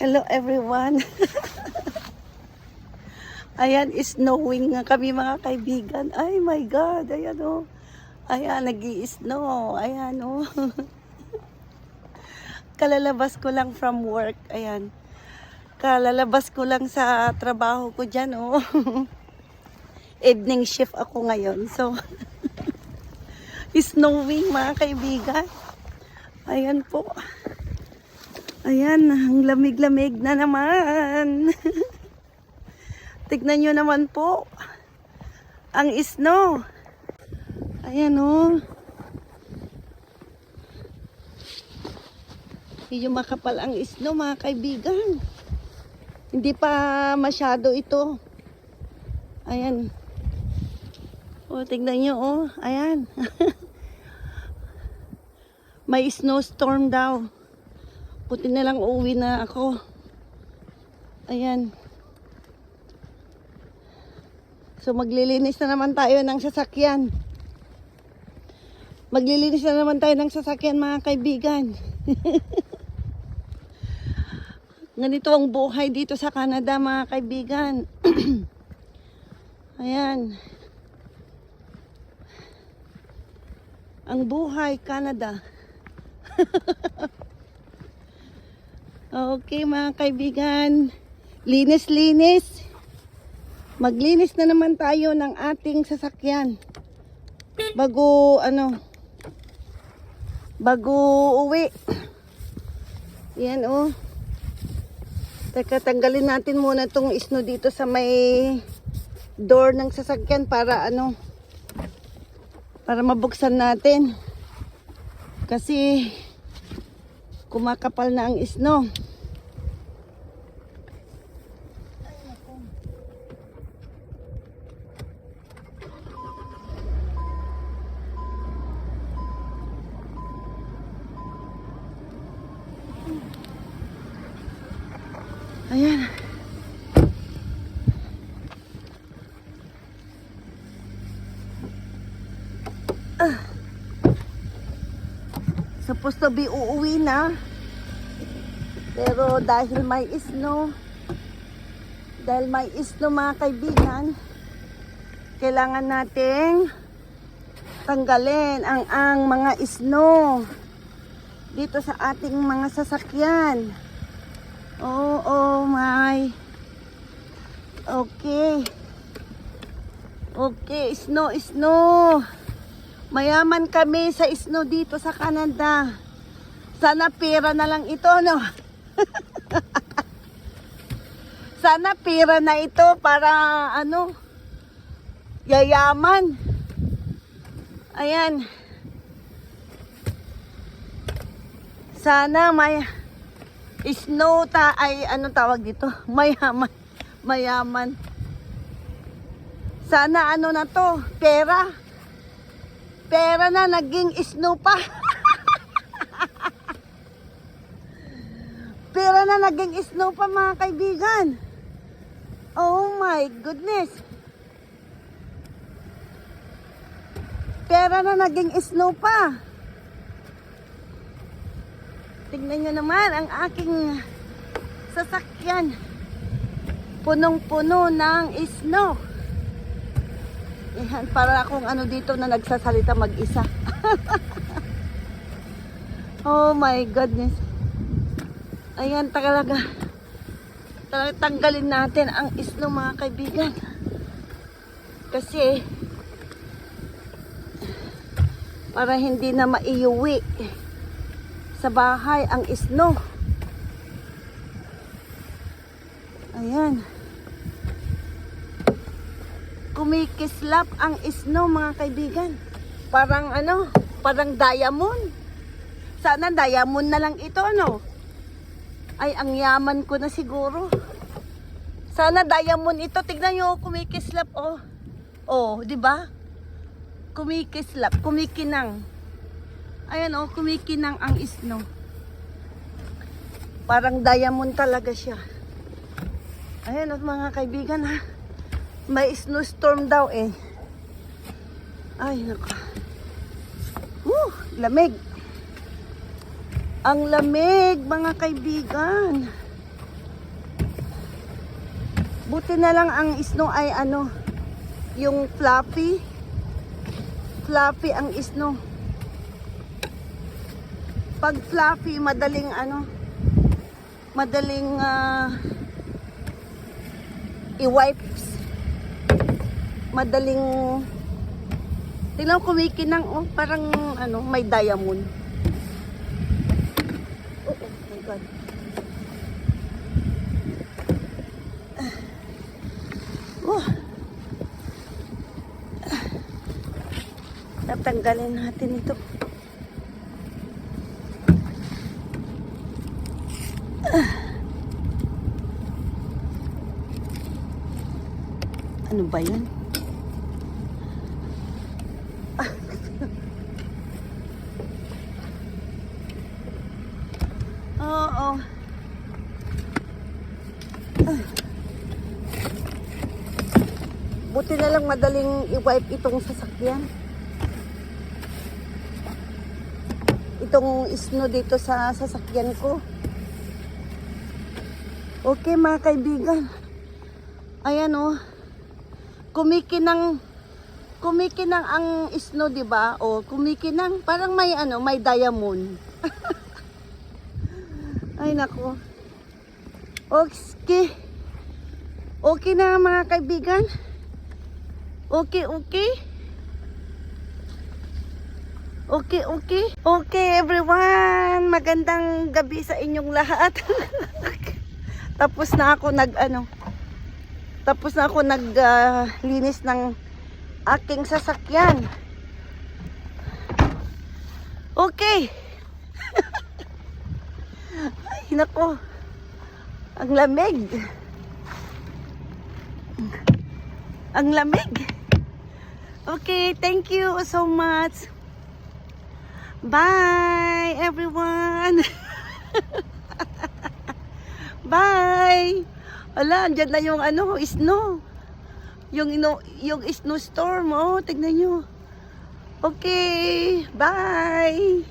Hello everyone. Ayan, snowing nga kami mga kaibigan. Ay my God, ayan o. Ayan, nag-i-snow. Ayan o. Kalalabas ko lang from work. Ayan. Kalalabas ko lang sa trabaho ko dyan o. Evening shift ako ngayon. So, snowing mga kaibigan. Ayan po. Ayan, ang lamig-lamig na naman. Tignan nyo naman po. Ang snow. Ayan o. Medyo makapal ang snow mga kaibigan. Hindi pa masyado ito. Ayan. O, tignan nyo o. Ayan. May snowstorm daw. Puti na lang uuwi na ako. Ayan. So maglilinis na naman tayo ng sasakyan. Maglilinis na naman tayo ng sasakyan mga kaibigan. Ganito ang buhay dito sa Canada mga kaibigan. Ayan. Ang buhay Canada. Okay mga kaibigan, linis-linis. Maglinis na naman tayo ng ating sasakyan. Bago uwi. Yan oh. Teka, tanggalin natin muna tong snow dito sa may door ng sasakyan para para mabuksan natin. Kasi kumakapal na ang snow. Ayan. Supposed to be uuwi na. Pero dahil may snow mga kaibigan, kailangan nating tanggalin ang mga snow dito sa ating mga sasakyan. Oh my. Okay. Okay, snow. Mayaman kami sa snow dito sa Canada. Sana pera na lang ito, no? Sana pera na ito para yayaman. Ayan. Sana may snow ay tawag dito? Mayaman. Sana na to? Pera. Pera na naging snow pa. Pera na naging snow pa mga kaibigan. Oh my goodness. Pera na naging snow pa. Tingnan nyo naman ang aking sasakyan. Punong-puno ng snow. Yan, para akong dito na nagsasalita mag-isa. Oh my goodness. Ayan, talaga. Tanggalin natin ang snow mga kaibigan. Kasi para hindi na maiuwi sa bahay ang snow. Ayan. Kumikislap ang snow mga kaibigan. Parang parang diamond. Sana diamond na lang ito, Ay, ang yaman ko na siguro. Sana diamond ito. Tignan nyo, kumikislap, oh. Oh, di ba? Kumikislap, kumikinang. Ayan, oh, kumikinang ang snow. Parang diamond talaga siya. Ayan, oh, mga kaibigan, ha. May snowstorm daw, eh. Ay, naka. Lamig. Ang lamig, mga kaibigan. Buti na lang ang snow ay ano, yung fluffy. Fluffy ang snow. Pag fluffy, madaling ano, madaling i-wipes. Madaling, tingnan ko kumikinang, oh, parang ano, may diamond. Oh, oh my God. Tatanggalin natin ito. Ano ba yan? Oo. Buti na lang madaling i-wipe itong sasakyan. Itong snow dito sa sasakyan ko. Okay mga kaibigan. Ayan oh. Kumikinang ang snow, 'di ba? O kumikinang parang may ano, may diamond. Ay nako. Okay. Okay na mga kaibigan. Okay. Okay everyone. Magandang gabi sa inyong lahat. Tapos na ako linis ng aking sasakyan. Okay. Ay nako. Ang lamig. Ang lamig. Okay, thank you so much. Bye everyone. Bye. Wala, andyan na yung ano, snow. Yung snow storm, oh, tignan nyo. Okay, bye.